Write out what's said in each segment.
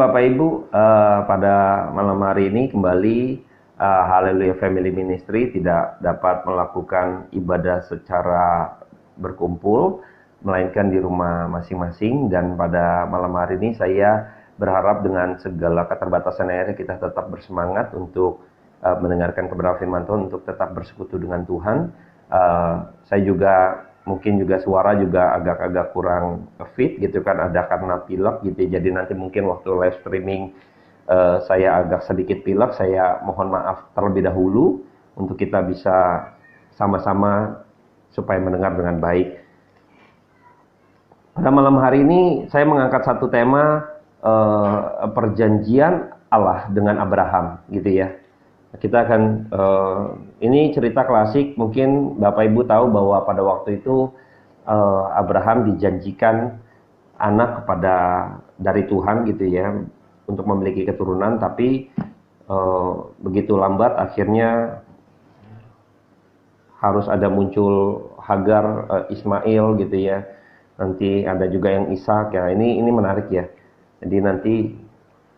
Bapak Ibu, pada malam hari ini kembali Haleluya Family Ministry tidak dapat melakukan ibadah secara berkumpul, melainkan di rumah masing-masing. Dan pada malam hari ini saya berharap dengan segala keterbatasan akhirnya kita tetap bersemangat untuk mendengarkan kebenaran firman Tuhan, untuk tetap bersekutu dengan Tuhan. Saya juga mungkin juga suara juga agak-agak kurang fit gitu kan, ada karena pilek gitu. Jadi nanti mungkin waktu live streaming saya agak sedikit pilek, saya mohon maaf terlebih dahulu untuk kita bisa sama-sama supaya mendengar dengan baik. Pada malam hari ini saya mengangkat satu tema perjanjian Allah dengan Abraham gitu ya. Kita akan ini cerita klasik, mungkin Bapak Ibu tahu bahwa pada waktu itu Abraham dijanjikan anak dari Tuhan gitu ya, untuk memiliki keturunan, tapi begitu lambat akhirnya harus ada muncul Hagar, Ismail gitu ya. Nanti ada juga yang Ishak ya. Ini menarik ya. Jadi nanti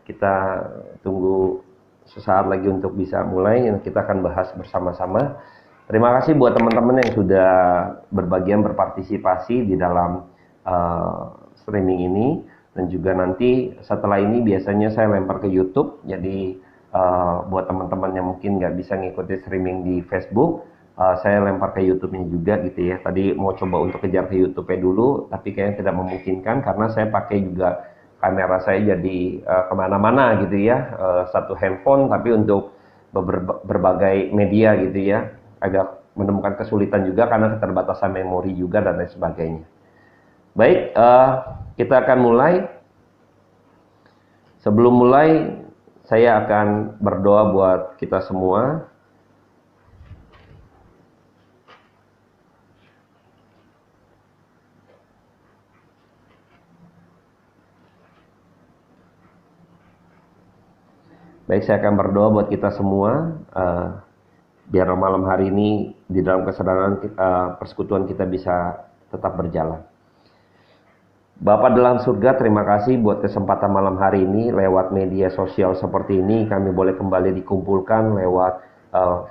kita tunggu sesaat lagi untuk bisa mulai. Kita akan bahas bersama-sama. Terima kasih buat teman-teman yang sudah berbagian berpartisipasi di dalam streaming ini. Dan juga nanti setelah ini biasanya saya lempar ke YouTube. Jadi buat teman-teman yang mungkin nggak bisa ngikuti streaming di Facebook, saya lempar ke YouTube-nya juga gitu ya. Tadi mau coba untuk kejar ke YouTube-nya dulu, tapi kayaknya tidak memungkinkan karena saya pakai juga kamera saya jadi kemana-mana gitu ya, satu handphone tapi untuk berbagai media gitu ya, agak menemukan kesulitan juga karena keterbatasan memori juga dan lain sebagainya. Baik, kita akan mulai. Sebelum mulai, saya akan berdoa buat kita semua. Baik, saya akan berdoa buat kita semua, biar malam hari ini di dalam kesadaran persekutuan kita bisa tetap berjalan. Bapak dalam surga, terima kasih buat kesempatan malam hari ini. Lewat media sosial seperti ini kami boleh kembali dikumpulkan lewat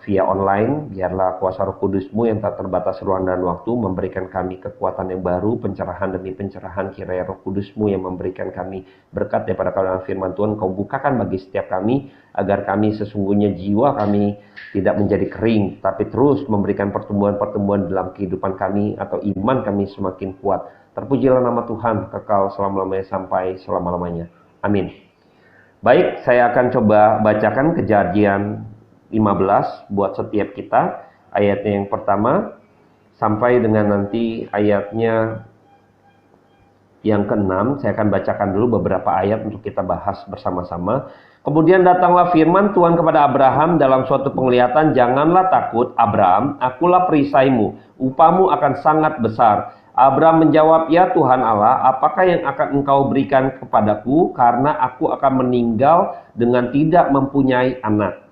via online. Biarlah kuasa Roh Kudus-Mu yang tak terbatas ruang dan waktu memberikan kami kekuatan yang baru, pencerahan demi pencerahan. Kiranya Roh Kudus-Mu yang memberikan kami berkat daripada kebenaran firman Tuhan Kau bukakan bagi setiap kami, agar kami sesungguhnya jiwa kami tidak menjadi kering, tapi terus memberikan pertumbuhan-pertumbuhan dalam kehidupan kami, atau iman kami semakin kuat. Terpujilah nama Tuhan kekal selama-lamanya sampai selama-lamanya. Amin. Baik, saya akan coba bacakan Kejadian 15 buat setiap kita. Ayatnya yang pertama sampai dengan nanti ayatnya yang ke-6. Saya akan bacakan dulu beberapa ayat untuk kita bahas bersama-sama. Kemudian datanglah firman Tuhan kepada Abraham dalam suatu penglihatan, "Janganlah takut, Abraham, akulah perisaimu, upamu akan sangat besar." Abraham menjawab, "Ya Tuhan Allah, apakah yang akan Engkau berikan kepadaku, karena aku akan meninggal dengan tidak mempunyai anak.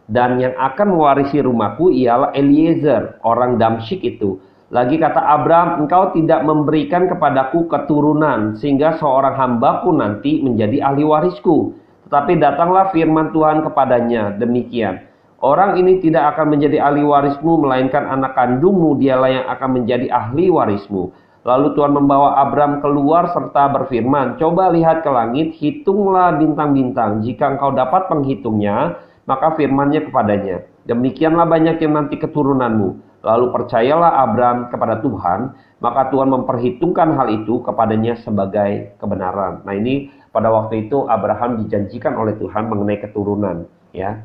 Dan yang akan mewarisi rumahku ialah Eliezer, orang Damsyik itu." Lagi kata Abraham, "Engkau tidak memberikan kepadaku keturunan, sehingga seorang hambaku nanti menjadi ahli warisku." Tetapi datanglah firman Tuhan kepadanya demikian, "Orang ini tidak akan menjadi ahli warismu, melainkan anak kandungmu dialah yang akan menjadi ahli warismu." Lalu Tuhan membawa Abraham keluar serta berfirman, "Coba lihat ke langit, hitunglah bintang-bintang. Jika engkau dapat menghitungnya, maka firman-Nya kepadanya, demikianlah banyaknya nanti keturunanmu." Lalu percayalah Abraham kepada Tuhan, maka Tuhan memperhitungkan hal itu kepadanya sebagai kebenaran. Nah, ini pada waktu itu Abraham dijanjikan oleh Tuhan mengenai keturunan ya.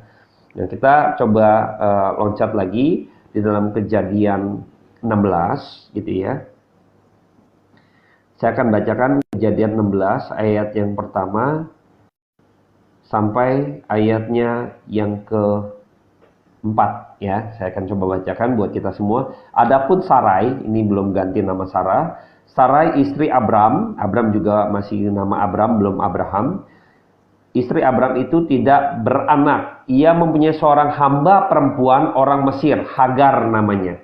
Nah, kita coba loncat lagi di dalam Kejadian 16 gitu ya. Saya akan bacakan Kejadian 16 ayat yang pertama sampai ayatnya yang ke-4 ya. Saya akan coba bacakan buat kita semua. Adapun Sarai, ini belum ganti nama Sarah. Sarai istri Abram juga masih nama Abram, belum Abraham. Istri Abram itu tidak beranak. Ia mempunyai seorang hamba perempuan orang Mesir, Hagar namanya.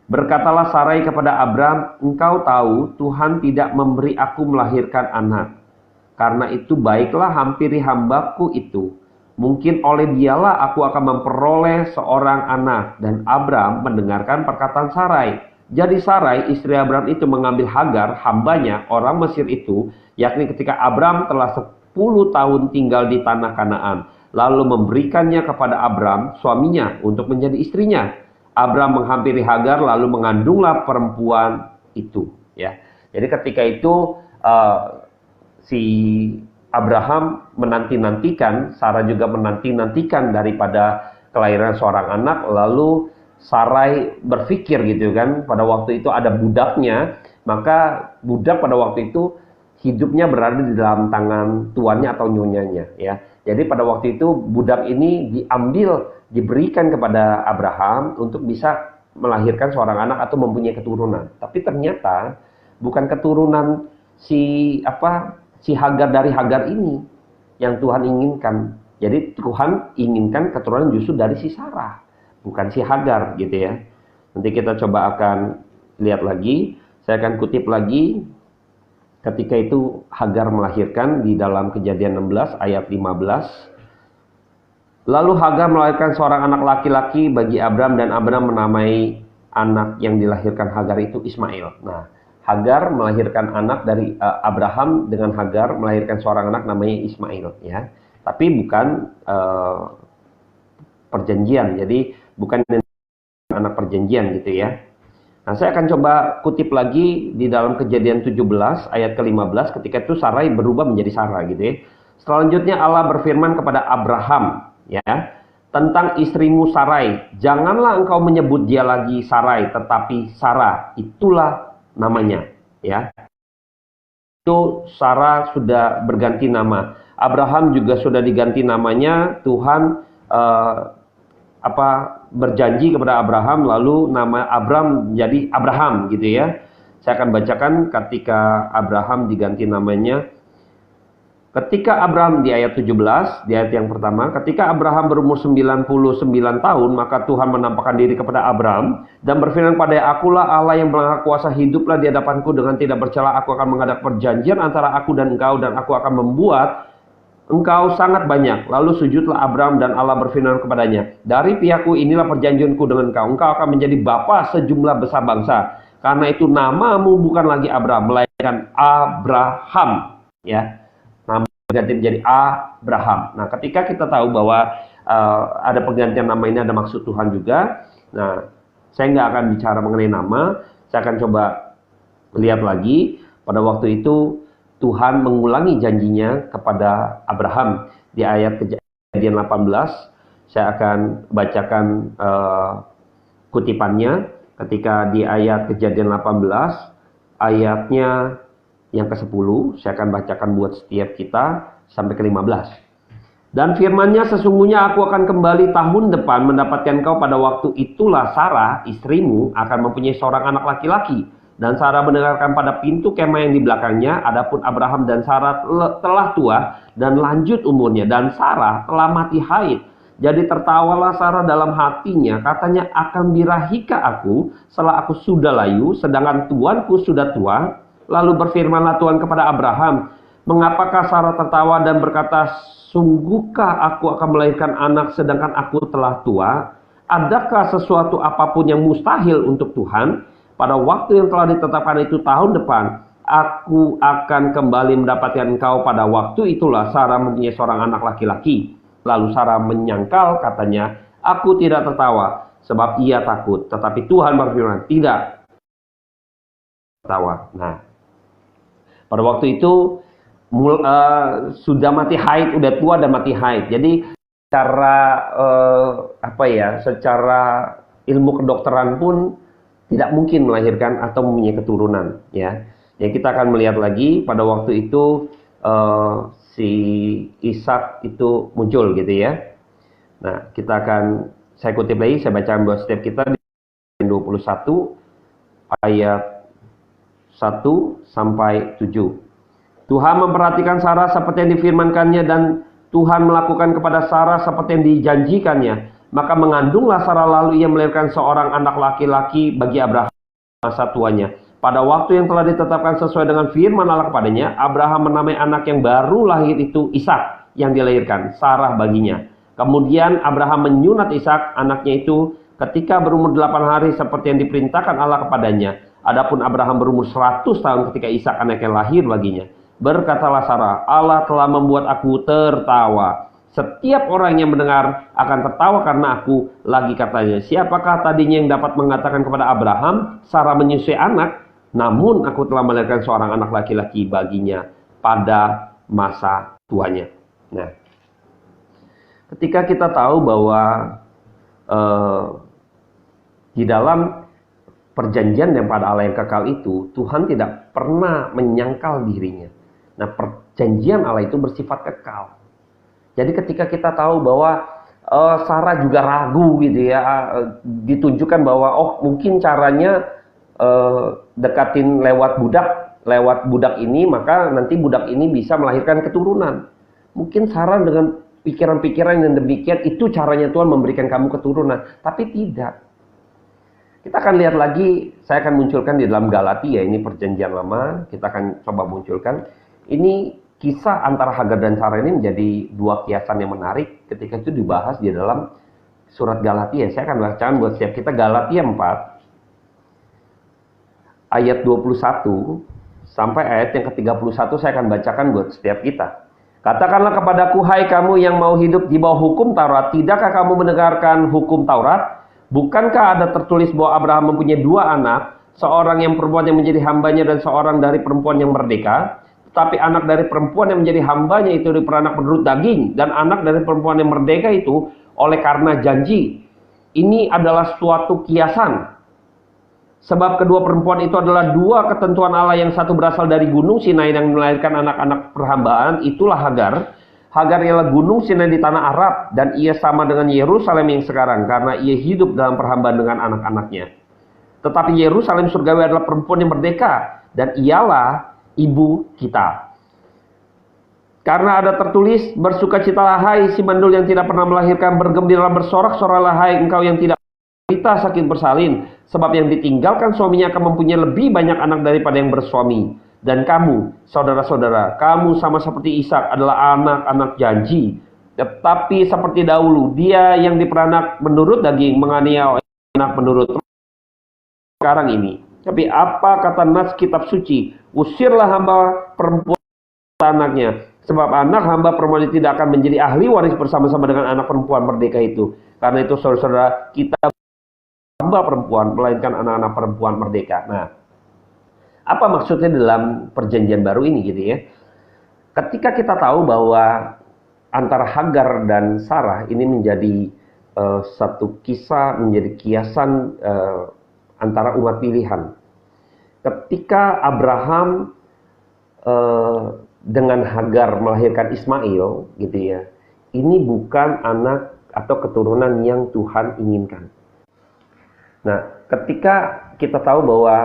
Berkatalah Sarai kepada Abram, "Engkau tahu Tuhan tidak memberi aku melahirkan anak. Karena itu baiklah hampiri hambaku itu. Mungkin oleh dialah aku akan memperoleh seorang anak. Dan Abram mendengarkan perkataan Sarai. Jadi Sarai, istri Abram itu mengambil Hagar, hambanya, orang Mesir itu, yakni ketika Abram telah 10 tahun tinggal di tanah Kanaan. Lalu memberikannya kepada Abram, suaminya, untuk menjadi istrinya. Abram menghampiri Hagar, lalu mengandunglah perempuan itu. Ya, jadi ketika itu si Abraham menanti-nantikan, Sarah juga menanti-nantikan daripada kelahiran seorang anak, lalu Sarai berpikir gitu kan, pada waktu itu ada budaknya, maka budak pada waktu itu hidupnya berada di dalam tangan tuannya atau nyonyanya ya. Jadi pada waktu itu budak ini diambil, diberikan kepada Abraham untuk bisa melahirkan seorang anak atau mempunyai keturunan. Tapi ternyata bukan keturunan si Hagar dari Hagar ini yang Tuhan inginkan. Jadi Tuhan inginkan keturunan justru dari si Sarah, bukan si Hagar gitu ya. Nanti kita coba akan lihat lagi. Saya akan kutip lagi. Ketika itu Hagar melahirkan di dalam Kejadian 16 ayat 15. Lalu Hagar melahirkan seorang anak laki-laki bagi Abram, dan Abram menamai anak yang dilahirkan Hagar itu Ismail. Nah, Hagar melahirkan anak dari Abraham, dengan Hagar melahirkan seorang anak namanya Ismail ya. Tapi bukan perjanjian. Jadi bukan anak perjanjian gitu ya. Nah, saya akan coba kutip lagi di dalam Kejadian 17 ayat ke-15, ketika itu Sarai berubah menjadi Sarah gitu ya. Selanjutnya Allah berfirman kepada Abraham ya, tentang istrimu Sarai, janganlah engkau menyebut dia lagi Sarai, tetapi Sarah, itulah namanya ya. Itu Sarah sudah berganti nama. Abraham juga sudah diganti namanya. Tuhan berjanji kepada Abraham, lalu nama Abram jadi Abraham gitu ya. Saya akan bacakan ketika Abraham diganti namanya. Ketika Abraham di ayat 17, di ayat yang pertama, ketika Abraham berumur 99 tahun, maka Tuhan menampakkan diri kepada Abraham dan berfirman pada, akulah Allah yang bermaha kuasa, hiduplah di hadapanku dengan tidak bercela, aku akan mengadakan perjanjian antara aku dan engkau, dan aku akan membuat engkau sangat banyak. Lalu sujudlah Abram, dan Allah berfirman kepadanya, dari pihakku inilah perjanjianku dengan engkau, engkau akan menjadi bapa sejumlah besar bangsa. Karena itu namamu bukan lagi Abram, melainkan Abraham ya. Nama ganti menjadi Abraham. Nah, ketika kita tahu bahwa ada penggantian nama ini ada maksud Tuhan juga. Nah, saya nggak akan bicara mengenai nama. Saya akan coba lihat lagi. Pada waktu itu Tuhan mengulangi janjinya kepada Abraham di ayat Kejadian 18. Saya akan bacakan kutipannya ketika di ayat Kejadian 18 ayatnya yang ke-10. Saya akan bacakan buat setiap kita sampai ke-15. Dan firman-Nya, sesungguhnya aku akan kembali tahun depan mendapatkan kau, pada waktu itulah Sarah istrimu akan mempunyai seorang anak laki-laki. Dan Sarah mendengarkan pada pintu kemah yang di belakangnya. Adapun Abraham dan Sarah telah tua dan lanjut umurnya, dan Sarah telah mati haid. Jadi tertawalah Sarah dalam hatinya, katanya, akan birahika aku setelah aku sudah layu, sedangkan tuanku sudah tua. Lalu berfirmanlah Tuhan kepada Abraham, mengapakah Sarah tertawa dan berkata, sungguhkah aku akan melahirkan anak sedangkan aku telah tua? Adakah sesuatu apapun yang mustahil untuk Tuhan? Pada waktu yang telah ditetapkan itu tahun depan, aku akan kembali mendapatkan engkau. Pada waktu itulah Sarah mempunyai seorang anak laki-laki. Lalu Sarah menyangkal, katanya, aku tidak tertawa, sebab ia takut. Tetapi Tuhan berfirman, tidak tertawa. Nah, pada waktu itu sudah mati haid, udah tua dan mati haid. Jadi secara ilmu kedokteran pun tidak mungkin melahirkan atau mempunyai keturunan ya. Ya, kita akan melihat lagi pada waktu itu si Ishak itu muncul gitu ya. Nah, saya kutip lagi, saya bacakan buat setiap kita di 21 ayat 1 sampai 7. Tuhan memperhatikan Sarah seperti yang difirmankannya, dan Tuhan melakukan kepada Sarah seperti yang dijanjikannya. Maka mengandunglah Sarah, lalu ia melahirkan seorang anak laki-laki bagi Abraham masa tuanya. Pada waktu yang telah ditetapkan sesuai dengan firman Allah kepadanya, Abraham menamai anak yang baru lahir itu Ishak yang dilahirkan, Sarah baginya. Kemudian Abraham menyunat Ishak, anaknya itu, ketika berumur 8 hari seperti yang diperintahkan Allah kepadanya. Adapun Abraham berumur 100 tahun ketika Ishak anaknya lahir baginya. Berkatalah Sarah, Allah telah membuat aku tertawa. Setiap orang yang mendengar akan tertawa karena aku. Lagi katanya, siapakah tadinya yang dapat mengatakan kepada Abraham, Sarah menyusui anak? Namun aku telah melahirkan seorang anak laki-laki baginya pada masa tuanya. Nah, ketika kita tahu bahwa di dalam perjanjian yang pada Allah yang kekal itu, Tuhan tidak pernah menyangkal dirinya. Nah, perjanjian Allah itu bersifat kekal. Jadi ketika kita tahu bahwa Sarah juga ragu gitu ya, ditunjukkan bahwa mungkin caranya dekatin lewat budak ini, maka nanti budak ini bisa melahirkan keturunan. Mungkin Sarah dengan pikiran-pikiran yang demikian, itu caranya Tuhan memberikan kamu keturunan. Tapi tidak. Kita akan lihat lagi, saya akan munculkan di dalam Galatia, ini perjanjian lama, kita akan coba munculkan. Ini kisah antara Hagar dan Sarah ini menjadi dua kiasan yang menarik ketika itu dibahas di dalam surat Galatia. Saya akan bacakan buat setiap kita Galatia 4 ayat 21 sampai ayat yang ke-31 saya akan bacakan buat setiap kita. Katakanlah kepadaku, hai kamu yang mau hidup di bawah hukum Taurat, tidakkah kamu mendengarkan hukum Taurat? Bukankah ada tertulis bahwa Abraham mempunyai dua anak, seorang yang perempuan yang menjadi hambanya dan seorang dari perempuan yang merdeka? Tetapi anak dari perempuan yang menjadi hambanya itu diperanak menurut daging, dan anak dari perempuan yang merdeka itu oleh karena janji. Ini adalah suatu kiasan. Sebab kedua perempuan itu adalah dua ketentuan Allah, yang satu berasal dari gunung Sinai yang melahirkan anak-anak perhambaan, itulah Hagar. Hagar ialah gunung Sinai di tanah Arab, dan ia sama dengan Yerusalem yang sekarang, karena ia hidup dalam perhambaan dengan anak-anaknya. Tetapi Yerusalem surgawi adalah perempuan yang merdeka, dan ialah ibu kita. Karena ada tertulis, bersukacitalah hai si mandul yang tidak pernah melahirkan, bergembiralah bersorak-soraklah hai engkau yang tidak kita sakit bersalin, sebab yang ditinggalkan suaminya akan mempunyai lebih banyak anak daripada yang bersuami. Dan kamu, saudara-saudara, kamu sama seperti Ishak adalah anak-anak janji. Tetapi seperti dahulu, dia yang diperanak menurut daging menganiaya anak menurut sekarang ini. Tapi apa kata nas kitab suci? Usirlah hamba perempuan anaknya, sebab anak hamba perempuan tidak akan menjadi ahli waris bersama-sama dengan anak perempuan merdeka itu. Karena itu saudara-saudara, kita hamba perempuan, melainkan anak-anak perempuan merdeka. Nah, apa maksudnya dalam perjanjian baru ini gitu ya? Ketika kita tahu bahwa antara Hagar dan Sarah ini menjadi satu kisah, menjadi kiasan antara umat pilihan. Ketika Abraham dengan Hagar melahirkan Ismail gitu ya, ini bukan anak atau keturunan yang Tuhan inginkan. Nah, ketika kita tahu bahwa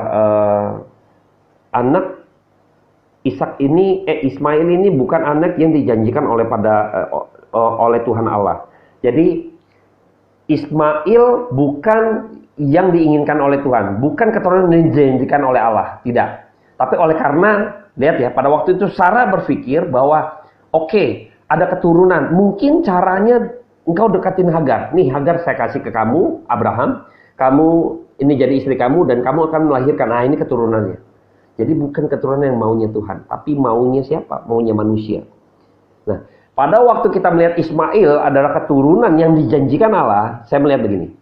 anak Ishak ini, Ismail ini bukan anak yang dijanjikan oleh Tuhan Allah. Jadi Ismail bukan yang diinginkan oleh Tuhan, bukan keturunan yang dijanjikan oleh Allah, tidak. Tapi oleh karena, lihat ya, pada waktu itu Sarah berpikir bahwa oke, ada keturunan, mungkin caranya engkau dekatin Hagar. Nih Hagar saya kasih ke kamu, Abraham. Kamu ini jadi istri kamu dan kamu akan melahirkan. Nah, ini keturunannya. Jadi bukan keturunan yang maunya Tuhan, tapi maunya siapa? Maunya manusia. Nah, pada waktu kita melihat Ismail adalah keturunan yang dijanjikan Allah, saya melihat begini.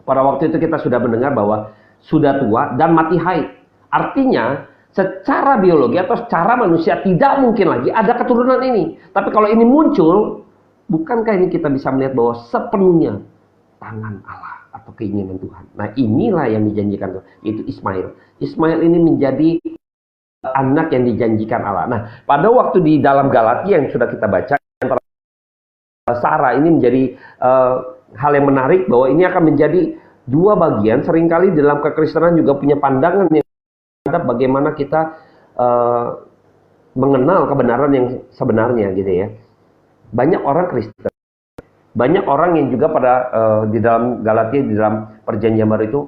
Pada waktu itu kita sudah mendengar bahwa sudah tua dan mati haid. Artinya, secara biologi atau secara manusia tidak mungkin lagi ada keturunan ini. Tapi kalau ini muncul, bukankah ini kita bisa melihat bahwa sepenuhnya tangan Allah atau keinginan Tuhan. Nah, inilah yang dijanjikan Tuhan, yaitu Ismail. Ismail ini menjadi anak yang dijanjikan Allah. Nah, pada waktu di dalam Galatia yang sudah kita baca, antara Sarah ini menjadi hal yang menarik bahwa ini akan menjadi dua bagian. Seringkali dalam kekristenan juga punya pandangan yang terhadap bagaimana kita mengenal kebenaran yang sebenarnya gitu ya. Banyak orang Kristen, banyak orang yang juga pada di dalam Galatia, di dalam perjanjian baru itu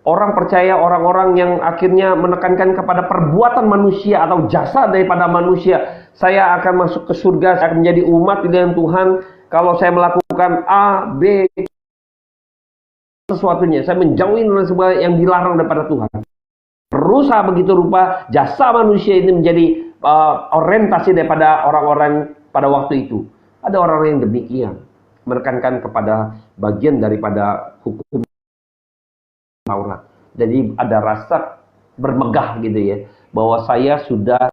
Orang percaya, orang-orang yang akhirnya menekankan kepada perbuatan manusia atau jasa daripada manusia. Saya akan masuk ke surga, saya akan menjadi umat pilihan Tuhan kalau saya melakukan A, B, sesuatunya. Saya menjauhi semua yang dilarang daripada Tuhan. Berusaha begitu rupa jasa manusia ini menjadi orientasi daripada orang-orang pada waktu itu. Ada orang-orang yang demikian, menekankan kepada bagian daripada hukum Taurat. Jadi ada rasa bermegah gitu ya, bahwa saya sudah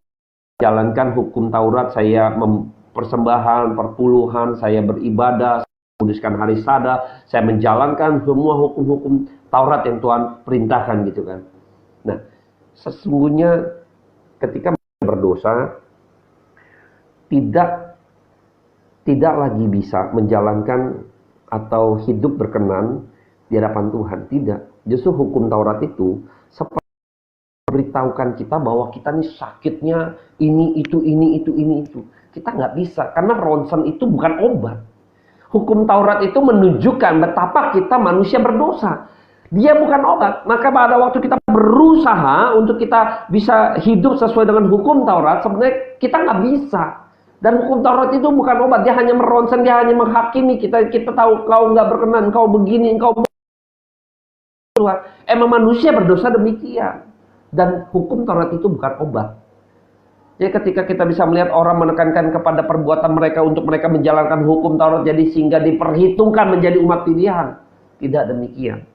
jalankan hukum Taurat, saya mempersembahan, perpuluhan, saya beribadah, menguduskan hari Sada, saya menjalankan semua hukum-hukum Taurat yang Tuhan perintahkan gitu kan. Nah, sesungguhnya ketika berdosa tidak lagi bisa menjalankan atau hidup berkenan di hadapan Tuhan. Tidak. Justru hukum Taurat itu seperti memberitahukan kita bahwa kita nih sakitnya ini itu. Kita nggak bisa karena ronsen itu bukan obat. Hukum Taurat itu menunjukkan betapa kita manusia berdosa. Dia bukan obat. Maka pada waktu kita berusaha untuk kita bisa hidup sesuai dengan hukum Taurat, sebenarnya kita nggak bisa. Dan hukum Taurat itu bukan obat. Dia hanya meronsen, dia hanya menghakimi kita. Kita tahu kau nggak berkenan, kau begini, kau emang manusia berdosa demikian. Dan hukum Taurat itu bukan obat. Jadi ketika kita bisa melihat orang menekankan kepada perbuatan mereka untuk mereka menjalankan hukum Taurat, jadi sehingga diperhitungkan menjadi umat pilihan. Tidak demikian.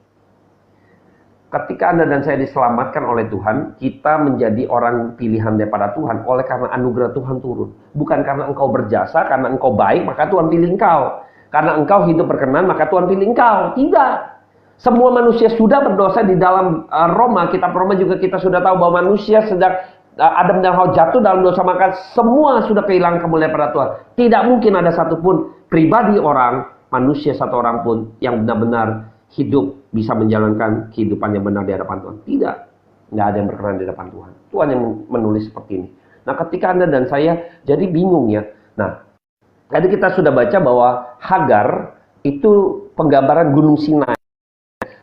Ketika Anda dan saya diselamatkan oleh Tuhan, kita menjadi orang pilihan daripada Tuhan oleh karena anugerah Tuhan turun. Bukan karena engkau berjasa, karena engkau baik, maka Tuhan pilih engkau. Karena engkau hidup berkenan, maka Tuhan pilih engkau. Tidak. Semua manusia sudah berdosa. Di dalam Roma, kitab Roma juga kita sudah tahu bahwa manusia sejak Adam dan Hawa jatuh dalam dosa, maka semua sudah kehilangan kemuliaan pada Tuhan. Tidak mungkin ada satupun pribadi orang, manusia satu orang pun yang benar-benar hidup bisa menjalankan kehidupan yang benar di hadapan Tuhan. Tidak. Nggak ada yang berkenan di hadapan Tuhan. Tuhan yang menulis seperti ini. Nah, ketika Anda dan saya jadi bingung ya. Nah, tadi kita sudah baca bahwa Hagar itu penggambaran Gunung Sinai.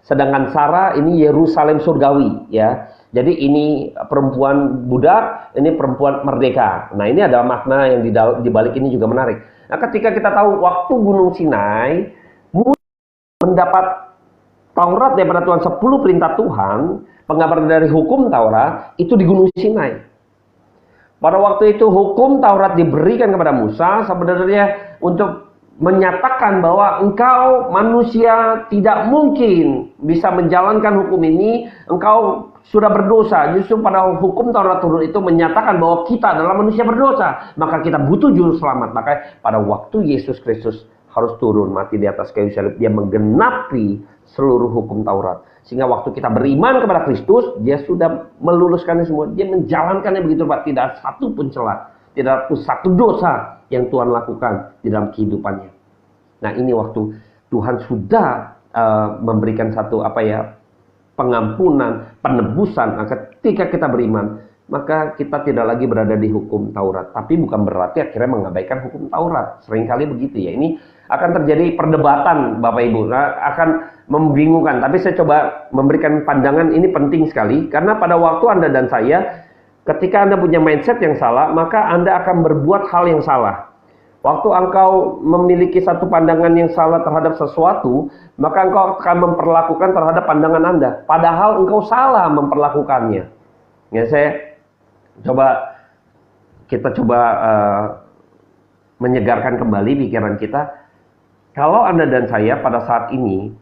Sedangkan Sarah ini Yerusalem surgawi ya. Jadi ini perempuan budak, ini perempuan merdeka. Nah, ini ada makna yang di balik ini juga menarik. Nah, ketika kita tahu waktu Gunung Sinai mendapat Taurat daripada Tuhan, 10 perintah Tuhan, penggambaran dari hukum Taurat itu di Gunung Sinai. Pada waktu itu hukum Taurat diberikan kepada Musa sebenarnya untuk menyatakan bahwa engkau manusia tidak mungkin bisa menjalankan hukum ini, engkau sudah berdosa. Justru pada hukum Taurat turun itu menyatakan bahwa kita adalah manusia berdosa, maka kita butuh juru selamat. Maka pada waktu Yesus Kristus harus turun mati di atas kayu salib, dia menggenapi seluruh hukum Taurat. Sehingga waktu kita beriman kepada Kristus, dia sudah meluluskannya semua, dia menjalankannya begitu Pak, tidak satu pun celah, tidak satu dosa yang Tuhan lakukan di dalam kehidupannya. Nah, ini waktu Tuhan sudah memberikan satu pengampunan, penebusan. Nah, ketika kita beriman, maka kita tidak lagi berada di hukum Taurat. Tapi bukan berarti akhirnya mengabaikan hukum Taurat. Seringkali begitu ya. Ini akan terjadi perdebatan Bapak Ibu. Akan membingungkan. Tapi saya coba memberikan pandangan ini penting sekali. Karena pada waktu Anda dan saya, ketika Anda punya mindset yang salah, maka Anda akan berbuat hal yang salah. Waktu engkau memiliki satu pandangan yang salah terhadap sesuatu, maka engkau akan memperlakukan terhadap pandangan Anda. Padahal engkau salah memperlakukannya. Ya, kita coba menyegarkan kembali pikiran kita. Kalau Anda dan saya pada saat ini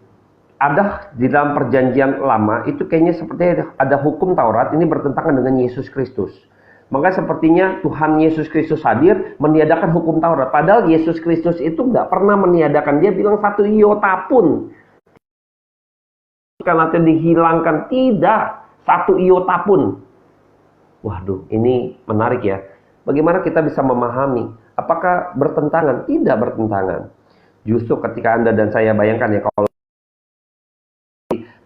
ada di dalam perjanjian lama, itu kayaknya seperti ada hukum Taurat, ini bertentangan dengan Yesus Kristus. Maka sepertinya Tuhan Yesus Kristus hadir meniadakan hukum Taurat. Padahal Yesus Kristus itu nggak pernah meniadakan. Dia bilang satu iota pun atau dihilangkan. Tidak. Satu iota pun. Waduh, ini menarik ya. Bagaimana kita bisa memahami? Apakah bertentangan? Tidak bertentangan. Justru ketika Anda dan saya bayangkan ya, kalau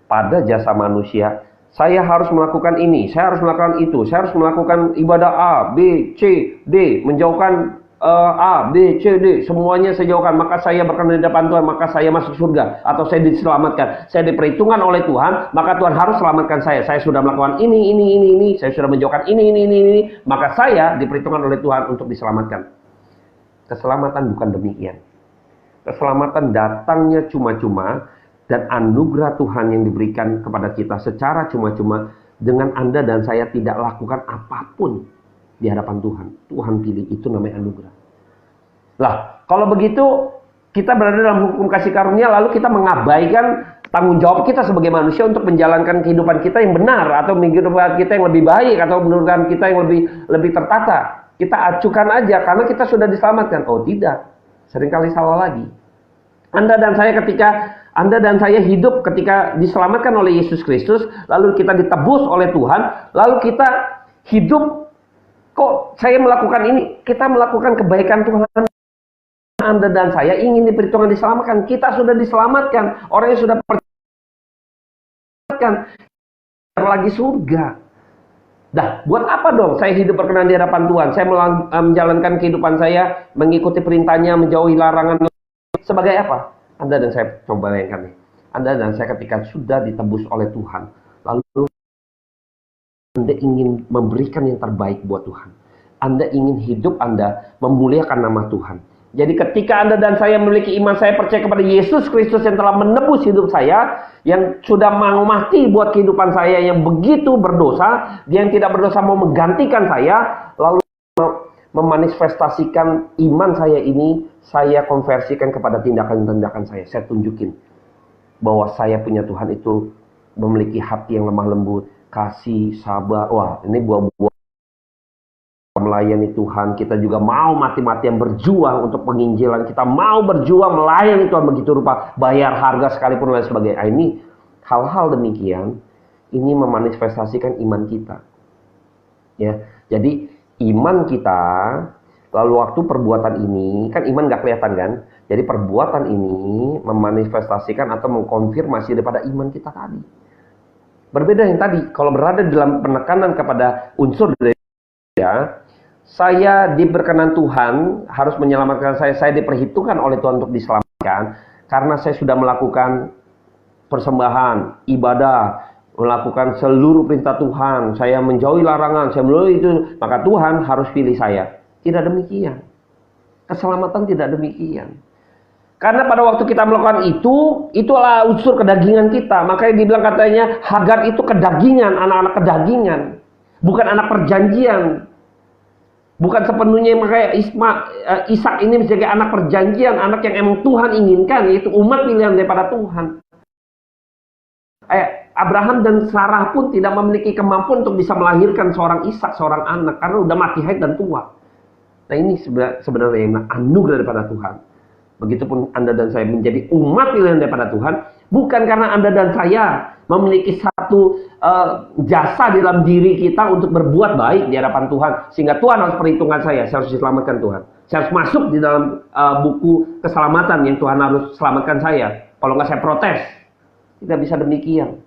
pada jasa manusia, saya harus melakukan ini, saya harus melakukan itu, saya harus melakukan ibadah A, B, C, D, menjauhkan A, B, C, D, semuanya saya jauhkan, maka saya berkenan di hadapan Tuhan, maka saya masuk surga, atau saya diselamatkan, saya diperhitungkan oleh Tuhan, maka Tuhan harus selamatkan saya. Saya sudah melakukan ini, saya sudah menjauhkan ini, maka saya diperhitungkan oleh Tuhan untuk diselamatkan. Keselamatan bukan demikian. Keselamatan datangnya cuma-cuma, dan anugerah Tuhan yang diberikan kepada kita secara cuma-cuma, dengan Anda dan saya tidak lakukan apapun di hadapan Tuhan. Tuhan pilih, itu namanya anugerah. Lah, kalau begitu kita berada dalam hukum kasih karunia, lalu kita mengabaikan tanggung jawab kita sebagai manusia untuk menjalankan kehidupan kita yang benar, atau kehidupan kita yang lebih baik, atau kehidupan kita yang lebih tertata. Kita acukan aja karena kita sudah diselamatkan. Oh tidak, seringkali salah lagi. Anda dan saya hidup ketika diselamatkan oleh Yesus Kristus, lalu kita ditebus oleh Tuhan, lalu kita hidup. Kok saya melakukan ini? Kita melakukan kebaikan Tuhan. Anda dan saya ingin diperhitungkan diselamatkan. Kita sudah diselamatkan. Orang yang sudah diselamatkan lagi surga. Dah, buat apa dong saya hidup berkenan di hadapan Tuhan? Saya menjalankan kehidupan saya, mengikuti perintahnya, menjauhi larangan. Sebagai apa? Anda dan saya, coba bayangkan nih. Anda dan saya ketika sudah ditebus oleh Tuhan, lalu Anda ingin memberikan yang terbaik buat Tuhan. Anda ingin hidup Anda memuliakan nama Tuhan. Jadi ketika Anda dan saya memiliki iman, saya percaya kepada Yesus Kristus yang telah menebus hidup saya, yang sudah mau mati buat kehidupan saya yang begitu berdosa, dia yang tidak berdosa mau menggantikan saya, lalu memanifestasikan iman saya ini, saya konversikan kepada tindakan-tindakan saya. Saya tunjukin bahwa saya punya Tuhan itu memiliki hati yang lemah lembut, kasih, sabar. Wah, ini buah-buah melayani Tuhan. Kita juga mau mati-matian berjuang untuk penginjilan. Kita mau berjuang melayani Tuhan begitu rupa, bayar harga sekalipun lain sebagainya. Ini hal-hal demikian, ini memanifestasikan iman kita. Ya, jadi iman kita, lalu waktu perbuatan ini, kan iman gak kelihatan kan? Jadi perbuatan ini memanifestasikan atau mengkonfirmasi daripada iman kita tadi. Berbeda yang tadi, kalau berada dalam penekanan kepada unsur dari saya diberkenan Tuhan, harus menyelamatkan saya diperhitungkan oleh Tuhan untuk diselamatkan, karena saya sudah melakukan persembahan, ibadah, melakukan seluruh perintah Tuhan, saya menjauhi larangan, saya menjauhi itu, maka Tuhan harus pilih saya. Tidak demikian. Keselamatan tidak demikian. Karena pada waktu kita melakukan itulah unsur kedagingan kita. Makanya dibilang katanya Hagar itu kedagingan, anak-anak kedagingan, bukan anak perjanjian. Bukan sepenuhnya makanya Ishak ini sebagai anak perjanjian, anak yang emang Tuhan inginkan, yaitu umat pilihan daripada Tuhan. Abraham dan Sarah pun tidak memiliki kemampuan untuk bisa melahirkan seorang Ishak, seorang anak, karena udah mati haid dan tua. Nah ini sebenarnya yang anugerah daripada Tuhan. Begitupun Anda dan saya menjadi umat pilihan daripada Tuhan, bukan karena Anda dan saya memiliki satu jasa dalam diri kita untuk berbuat baik di hadapan Tuhan, sehingga Tuhan harus perhitungkan saya harus diselamatkan Tuhan. Saya harus masuk di dalam buku keselamatan yang Tuhan harus selamatkan saya. Kalau nggak saya protes. Tidak bisa demikian.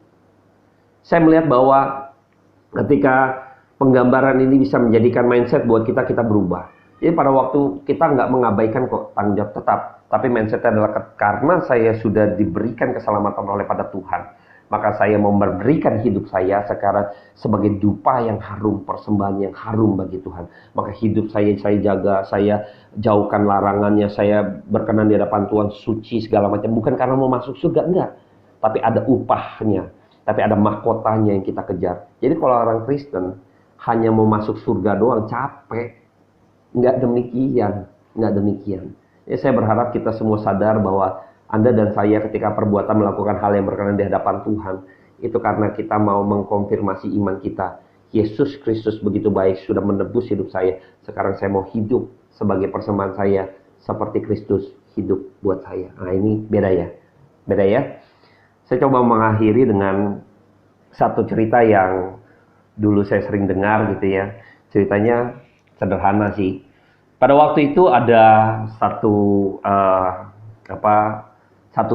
Saya melihat bahwa ketika penggambaran ini bisa menjadikan mindset buat kita berubah. Jadi pada waktu kita nggak mengabaikan kok tanggung jawab tetap, tapi mindsetnya adalah karena saya sudah diberikan keselamatan oleh pada Tuhan, maka saya mau memberikan hidup saya sekarang sebagai dupa yang harum, persembahan yang harum bagi Tuhan. Maka hidup saya jaga, saya jauhkan larangannya, saya berkenan di hadapan Tuhan, suci segala macam. Bukan karena mau masuk surga, enggak. Tapi ada upahnya, tapi ada mahkotanya yang kita kejar. Jadi kalau orang Kristen hanya mau masuk surga doang, capek. Enggak demikian, enggak demikian. Ya, saya berharap kita semua sadar bahwa Anda dan saya ketika perbuatan melakukan hal yang berkenan di hadapan Tuhan, itu karena kita mau mengkonfirmasi iman kita. Yesus Kristus begitu baik, sudah menebus hidup saya. Sekarang saya mau hidup sebagai persembahan saya, seperti Kristus hidup buat saya. Nah ini beda ya. Beda ya. Saya coba mengakhiri dengan satu cerita yang dulu saya sering dengar gitu ya. Ceritanya sederhana sih. Pada waktu itu ada satu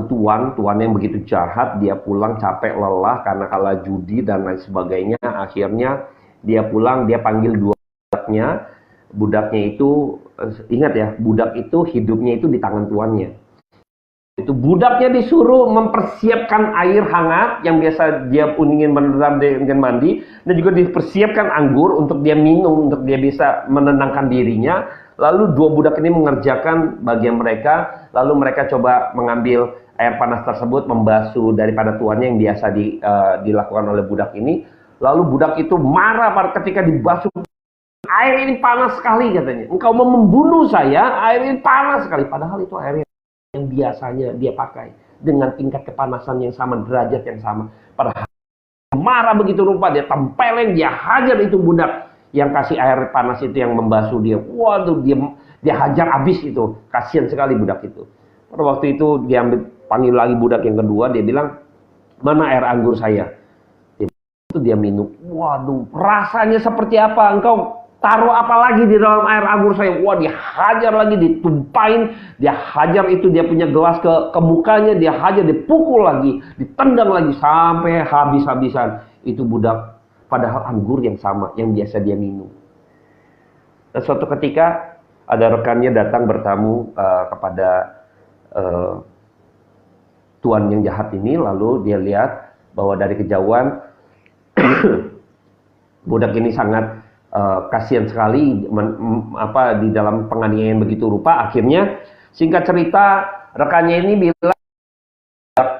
tuan yang begitu jahat. Dia pulang capek lelah karena kalah judi dan lain sebagainya. Akhirnya dia pulang, dia panggil dua budaknya. Budaknya itu Ingat ya, budak itu hidupnya itu di tangan tuannya. Itu budaknya disuruh mempersiapkan air hangat yang biasa dia ingin merendam dengan mandi, dan juga dipersiapkan anggur untuk dia minum, untuk dia bisa menenangkan dirinya. Lalu dua budak ini mengerjakan bagian mereka, lalu mereka coba mengambil air panas tersebut, membasuh daripada tuannya yang biasa dilakukan oleh budak ini. Lalu budak itu marah ketika dibasuh. Air ini panas sekali katanya. Engkau mau membunuh saya, air ini panas sekali. Padahal itu air yang biasanya dia pakai dengan tingkat kepanasan yang sama, derajat yang sama. Padahal marah begitu rupa, dia tempelin, dia hajar itu budak yang kasih air panas itu, yang membasuh dia. Waduh, dia hajar habis itu. Kasihan sekali budak itu. Pada waktu itu dia panggil lagi budak yang kedua, dia bilang, mana air anggur saya? Itu dia minum. Waduh, rasanya seperti apa? Engkau taruh apa lagi di dalam air anggur saya? Wah, dia hajar lagi, ditumpahin, dia hajar itu, dia punya gelas ke mukanya, dia hajar, dipukul lagi, ditendang lagi sampai habis-habisan. Itu budak, padahal anggur yang sama yang biasa dia minum. Dan suatu ketika ada rekannya datang bertamu kepada tuan yang jahat ini, lalu dia lihat bahwa dari kejauhan budak ini sangat kasihan sekali di dalam penganiayaan begitu rupa. Akhirnya singkat cerita, rekannya ini bilang,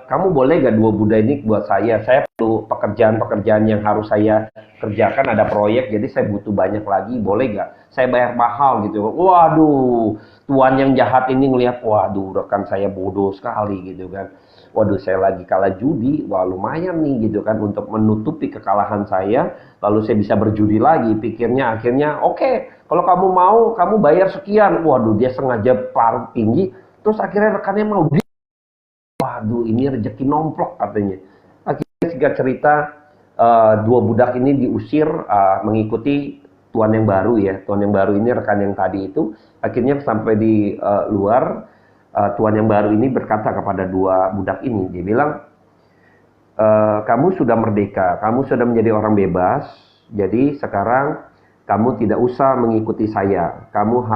kamu boleh gak 2 budak ini buat saya perlu pekerjaan-pekerjaan yang harus saya kerjakan, ada proyek, jadi saya butuh banyak lagi, boleh gak saya bayar mahal gitu. Waduh, tuan yang jahat ini ngelihat, waduh, rekan saya bodoh sekali gitu kan. Waduh, saya lagi kalah judi, wah lumayan nih gitu kan, untuk menutupi kekalahan saya, lalu saya bisa berjudi lagi. Pikirnya akhirnya, oke, kalau kamu mau, kamu bayar sekian. Waduh, dia sengaja paruh tinggi, terus akhirnya rekannya mau. Waduh, ini rezeki nomplok katanya. Akhirnya singkat cerita, 2 budak ini diusir mengikuti tuan yang baru ya. Tuan yang baru ini rekan yang tadi itu, akhirnya sampai di luar. Tuan yang baru ini berkata kepada 2 budak ini, dia bilang, kamu sudah merdeka, kamu sudah menjadi orang bebas, jadi sekarang kamu tidak usah mengikuti saya, kamu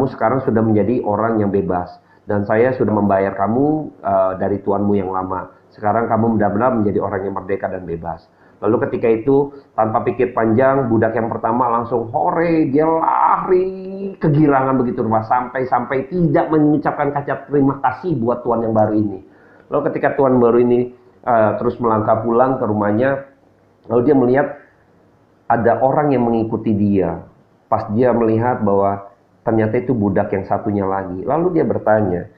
sekarang sudah menjadi orang yang bebas, dan saya sudah membayar kamu dari tuanmu yang lama, sekarang kamu benar-benar menjadi orang yang merdeka dan bebas. Lalu ketika itu, tanpa pikir panjang, budak yang pertama langsung hore, dia lari kegirangan begitu rumah, sampai tidak mengucapkan kata terima kasih buat tuan yang baru ini. Lalu ketika tuan baru ini terus melangkah pulang ke rumahnya, lalu dia melihat ada orang yang mengikuti dia. Pas dia melihat bahwa ternyata itu budak yang satunya lagi, lalu dia bertanya,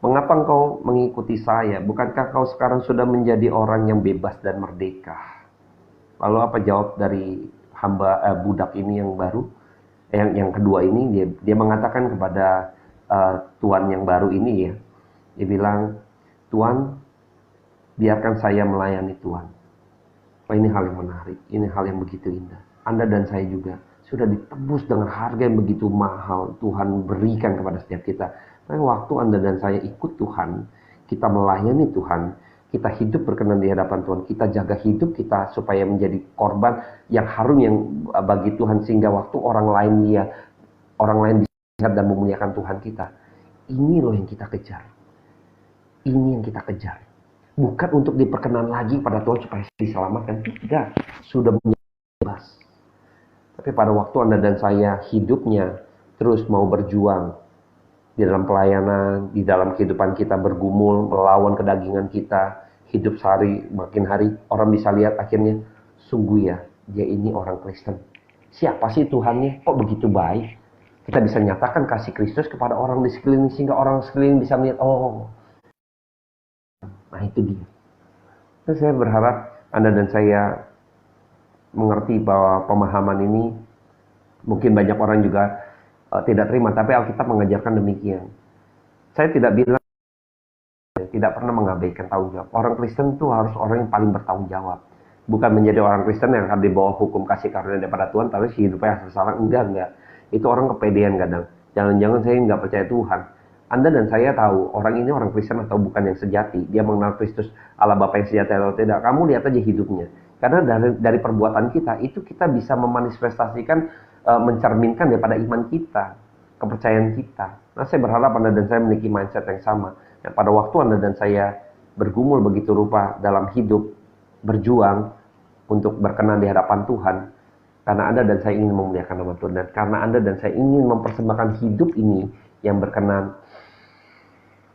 mengapa engkau mengikuti saya? Bukankah kau sekarang sudah menjadi orang yang bebas dan merdeka? Lalu apa jawab dari budak ini yang baru, yang kedua ini? Dia mengatakan kepada tuan yang baru ini ya, dia bilang, Tuan, biarkan saya melayani Tuan. Oh, ini hal yang menarik, ini hal yang begitu indah. Anda dan saya juga sudah ditebus dengan harga yang begitu mahal Tuhan berikan kepada setiap kita. Tapi waktu Anda dan saya ikut Tuhan, kita melayani Tuhan, kita hidup berkenan di hadapan Tuhan, kita jaga hidup kita supaya menjadi korban yang harum yang bagi Tuhan, sehingga waktu orang lain bisa lihat dan memuliakan Tuhan kita. Ini loh yang kita kejar. Ini yang kita kejar. Bukan untuk diperkenan lagi pada Tuhan supaya diselamatkan, tidak, sudah menjadi bebas. Tapi pada waktu Anda dan saya hidupnya terus mau berjuang di dalam pelayanan, di dalam kehidupan kita bergumul, melawan kedagingan kita, hidup sehari makin hari, orang bisa lihat akhirnya, sungguh ya, dia ini orang Kristen. Siapa sih Tuhannya? Kok begitu baik? Kita bisa nyatakan kasih Kristus kepada orang di sekeliling, sehingga orang sekeliling bisa melihat, oh, nah itu dia. Dan saya berharap Anda dan saya mengerti bahwa pemahaman ini mungkin banyak orang juga tidak terima, tapi Alkitab mengajarkan demikian. Saya tidak bilang, tidak pernah mengabaikan tanggung jawab. Orang Kristen itu harus orang yang paling bertanggung jawab. Bukan menjadi orang Kristen yang akan di bawah hukum kasih karunia daripada Tuhan, tapi hidupnya salah. Enggak. Itu orang kepedean kadang. Jangan-jangan saya nggak percaya Tuhan. Anda dan saya tahu orang ini orang Kristen atau bukan yang sejati. Dia mengenal Kristus Allah Bapa yang sejati atau tidak. Kamu lihat aja hidupnya. Karena dari perbuatan kita, itu kita bisa memanifestasikan, mencerminkan daripada iman kita. kepercayaan kita. Nah, saya berharap Anda dan saya memiliki mindset yang sama. Dan pada waktu Anda dan saya bergumul begitu rupa dalam hidup, berjuang untuk berkenan di hadapan Tuhan, karena Anda dan saya ingin memuliakan nama Tuhan, dan karena Anda dan saya ingin mempersembahkan hidup ini yang berkenan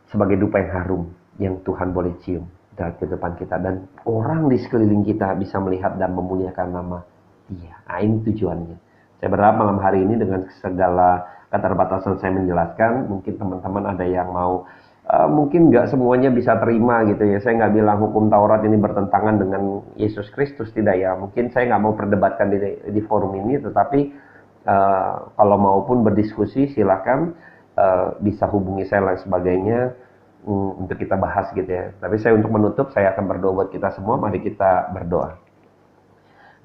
sebagai dupa yang harum, yang Tuhan boleh cium dalam kehidupan kita, dan orang di sekeliling kita bisa melihat dan memuliakan nama Dia. Nah, ini tujuannya. Saya berharap malam hari ini dengan segala keterbatasan saya menjelaskan, mungkin teman-teman ada yang mau, mungkin nggak semuanya bisa terima gitu ya. Saya nggak bilang hukum Taurat ini bertentangan dengan Yesus Kristus, tidak ya. Mungkin saya nggak mau perdebatkan di forum ini, tetapi kalau maupun berdiskusi silakan, bisa hubungi saya dan sebagainya, untuk kita bahas gitu ya. Tapi saya untuk menutup, saya akan berdoa buat kita semua. Mari kita berdoa.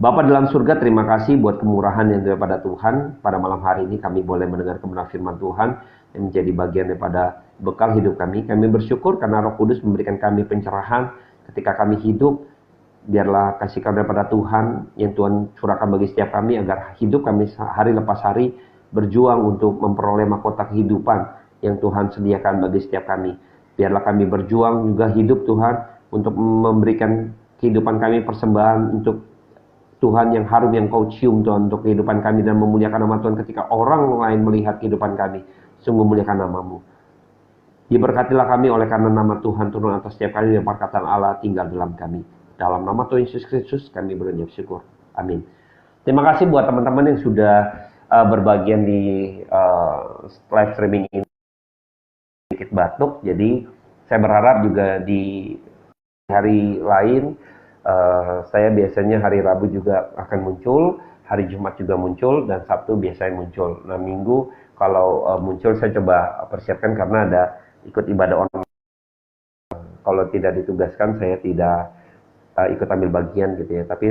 Bapa dalam surga, terima kasih buat kemurahan yang daripada Tuhan. Pada malam hari ini kami boleh mendengar kebenaran firman Tuhan yang menjadi bagian daripada bekal hidup kami. Kami bersyukur karena Roh Kudus memberikan kami pencerahan ketika kami hidup. Biarlah kasih karunia daripada Tuhan yang Tuhan curahkan bagi setiap kami, agar hidup kami hari lepas hari berjuang untuk memperoleh mahkota kehidupan yang Tuhan sediakan bagi setiap kami. Biarlah kami berjuang juga hidup Tuhan untuk memberikan kehidupan kami persembahan untuk Tuhan yang harum yang Kau cium Tuhan untuk kehidupan kami, dan memuliakan nama Tuhan ketika orang lain melihat kehidupan kami, sungguh memuliakan nama-Mu. Diberkatilah kami oleh karena nama Tuhan turun atas setiap kali dan perkataan Allah tinggal dalam kami. Dalam nama Tuhan Yesus Kristus kami berucap syukur. Amin. Terima kasih buat teman-teman yang sudah berbagian di live streaming ini. Sedikit batuk, jadi saya berharap juga di hari lain, saya biasanya hari Rabu juga akan muncul, hari Jumat juga muncul, dan Sabtu biasanya muncul. Nah, Minggu kalau muncul saya coba persiapkan karena ada ikut ibadah online. Kalau tidak ditugaskan saya tidak ikut ambil bagian gitu ya. Tapi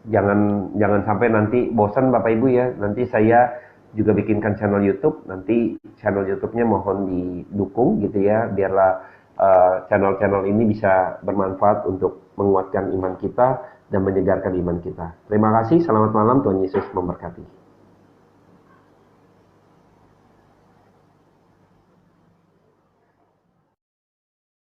jangan sampai nanti bosan Bapak Ibu ya. Nanti saya juga bikinkan channel YouTube. Nanti channel YouTube-nya mohon didukung gitu ya. Biarlah channel-channel ini bisa bermanfaat untuk menguatkan iman kita dan menyegarkan iman kita. Terima kasih. Selamat malam. Tuhan Yesus memberkati.